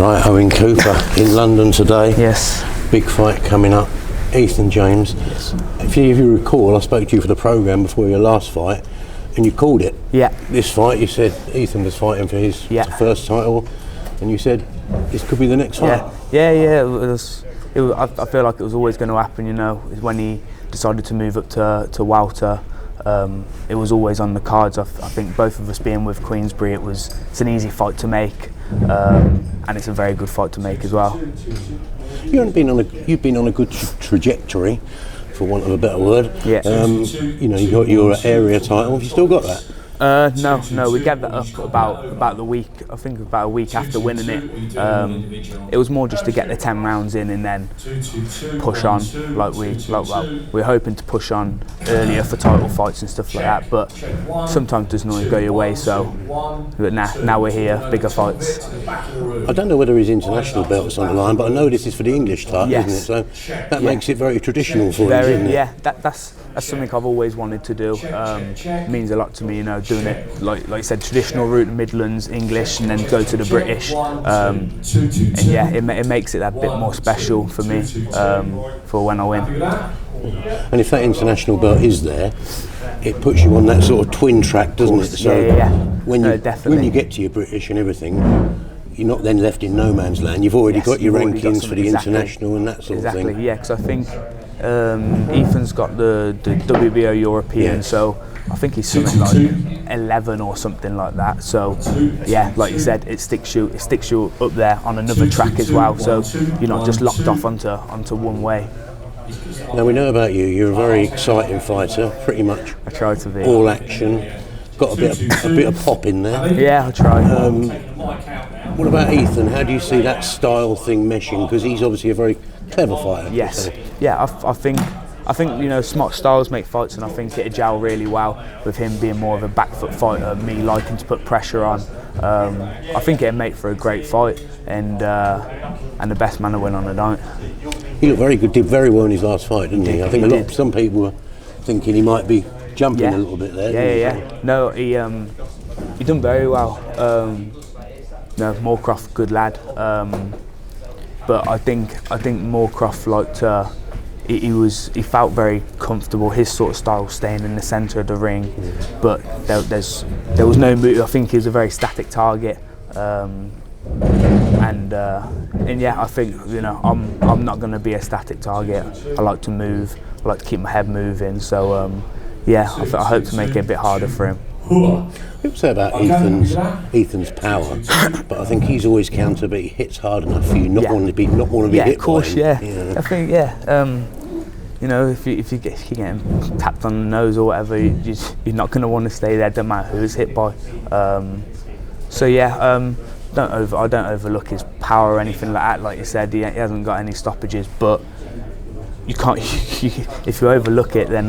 Right, Owen Cooper in London today. Yes. Big fight coming up. Eithan James. Yes. If you recall, I spoke to you for the programme before your last fight, and you called it. Yeah. This fight, you said Eithan was fighting for his first title, and you said this could be the next fight. Yeah. It was, I feel like it was always going to happen. You know, when he decided to move up to welter. It was always on the cards. I think both of us being with Queensbury, it's an easy fight to make, and it's a very good fight to make as well. You've been on a good trajectory, for want of a better word. Yeah. You know, you got your area title. Have you still got that? No, we gave that up about the week. I think about a week after winning it. It was more just to get the 10 rounds in and then push on. We're hoping to push on earlier for title fights and stuff like that. But sometimes it doesn't always go your way. But now we're here, bigger fights. I don't know whether his international belt's on the line, but I know this is for the English title, isn't it? So that makes it very traditional for you, doesn't it? Yeah, that's something I've always wanted to do. It means a lot to me, you know, doing it like you said, traditional route, Midlands, English, and then go to the British. And yeah, it makes it that bit more special for me for when I win. And if that international belt is there, it puts you on that sort of twin track, doesn't it? So when you get to your British and everything, you're not then left in no man's land. You've already got your rankings for the international and that sort of thing. Exactly, yeah, because I think Ethan's got the WBO European, so I think he's something like 11 or something like that. So yeah, like you said, it sticks you up there on another track as well. So you're not just locked off onto one way. Now we know about you. You're a very exciting fighter, pretty much. I try to be. All action. Got a bit of pop in there. Yeah, I try. What about Eithan? How do you see that style thing meshing? Because he's obviously a very clever fighter. Yes. Yeah, I think you know, smart styles make fights, and I think it'd gel really well with him being more of a back foot fighter, me liking to put pressure on. I think it'd make for a great fight, and the best man to win on the night. He looked very good, did very well in his last fight, didn't he? I think some people were thinking he might be jumping a little bit there. Yeah. No, he done very well. No, Moorcroft, good lad. But I think Moorcroft liked. He felt very comfortable. His sort of style, staying in the centre of the ring, but there was no move. I think he was a very static target. And yeah, I think, you know, I'm not going to be a static target. I like to move. I like to keep my head moving. So yeah, I hope to make it a bit harder for him. People say about Ethan's power, but I think he's always counter, but he hits hard enough for you not want to be hit by him. Of course, yeah. I think you know, if you get him tapped on the nose or whatever, you're not going to want to stay there, no matter who is hit by. So yeah, I don't overlook his power or anything like that. Like you said, he hasn't got any stoppages, but you can't. If you overlook it, then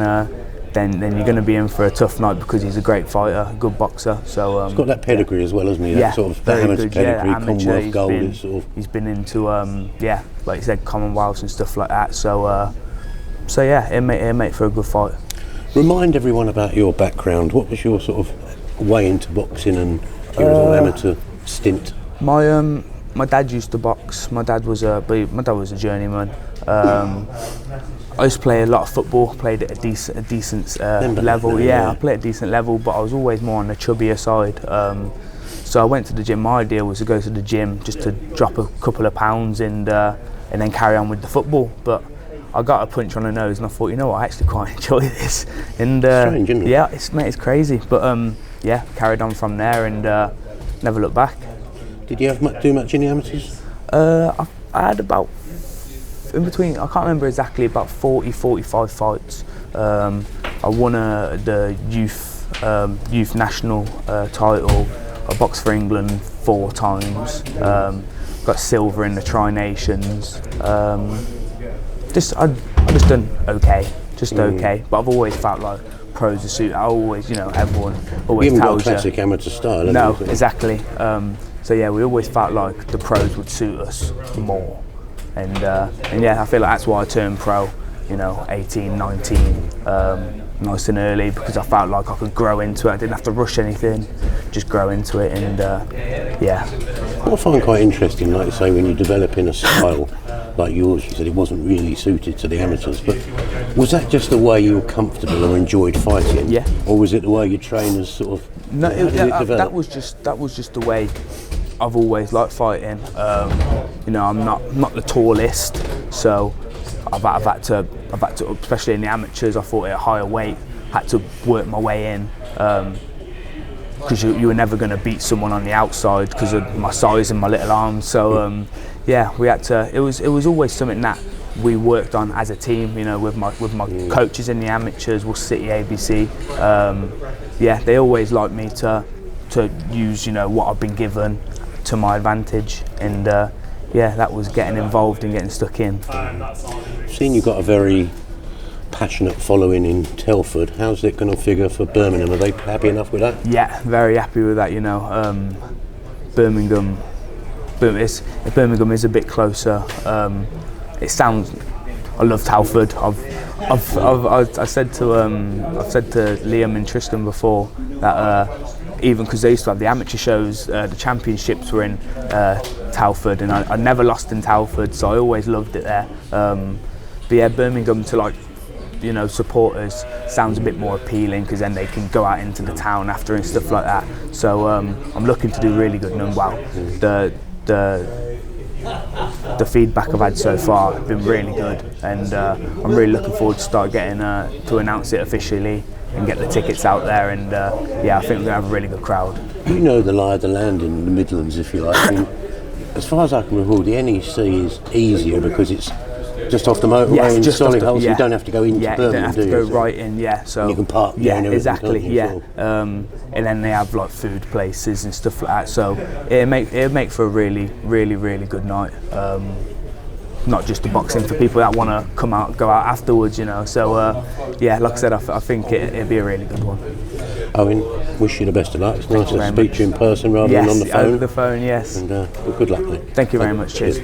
you're going to be in for a tough night, because he's a great fighter, a good boxer. So he's got that pedigree as well, hasn't he? That sort of amateur pedigree, Commonwealth gold. He's been into like you said, Commonwealths and stuff like that. So yeah, it make for a good fight. Remind everyone about your background. What was your sort of way into boxing and your amateur stint? My dad used to box. My dad was a journeyman. I used to play a lot of football. Played at a decent level. I played at a decent level, but I was always more on the chubbier side. So I went to the gym. My idea was to go to the gym just to drop a couple of pounds and then carry on with the football. But I got a punch on the nose, and I thought, you know what, I actually quite enjoy this. And strange, isn't it? Yeah, it's crazy. But yeah, carried on from there and never looked back. Did you do much in the amateurs? I had about, in between, I can't remember exactly, about 45 fights. I won the youth national title. I boxed for England 4 times. Got silver in the Tri-Nations. I just done okay, okay. But I've always felt like pros are suited. I always, you know, everyone always tells you. You haven't got a classic amateur style, no, have you? Exactly. So yeah, we always felt like the pros would suit us more. And yeah, I feel like that's why I turned pro, you know, 18, 19, nice and early, because I felt like I could grow into it. I didn't have to rush anything, just grow into it. And yeah, What I find quite interesting, like you say, when you're developing a style like yours, you said it wasn't really suited to the amateurs, but was that just the way you were comfortable or enjoyed fighting? Yeah. Or was it the way your trainers sort of... No, that was just the way I've always liked fighting. You know, I'm not the tallest, so I've had to, especially in the amateurs, I fought at a higher weight, had to work my way in. Because you were never going to beat someone on the outside because of my size and my little arms. So yeah, we had to. It was always something that we worked on as a team. You know, with my coaches in the amateurs, Worcester City, ABC. Yeah, they always liked me to use, you know, what I've been given to my advantage, and yeah, that was getting involved and getting stuck in. Seeing you've got a very passionate following in Telford, how's it going to figure for Birmingham? Are they happy enough with that? Yeah, very happy with that. You know, Birmingham is a bit closer. It sounds. I love Telford. I've said to Liam and Tristan before that even because they used to have the amateur shows, the championships were in Telford, and I never lost in Telford, so I always loved it there. But yeah, Birmingham to, like, you know, supporters sounds a bit more appealing because then they can go out into the town after and stuff like that. So I'm looking to do really good. And well, the feedback I've had so far has been really good, and I'm really looking forward to start getting to announce it officially and get the tickets out there. And yeah, I think we're going to have a really good crowd. You know the lie of the land in the Midlands, if you like. I mean, as far as I can recall, the NEC is easier because it's just off the motorway in Solihull, so you don't have to go into Birmingham, you don't have to go right in, so and you can park there and exactly, and then they have like food places and stuff like that, so it'll make for a really good night. Not just the boxing, for people that want to go out afterwards, you know. So yeah, like I said, I think it'll be a really good one. Owen, wish you the best of luck. It's nice to speak to you in person rather than on the phone. Over the phone, yes. And good luck, mate. Thank you very much. Cheers.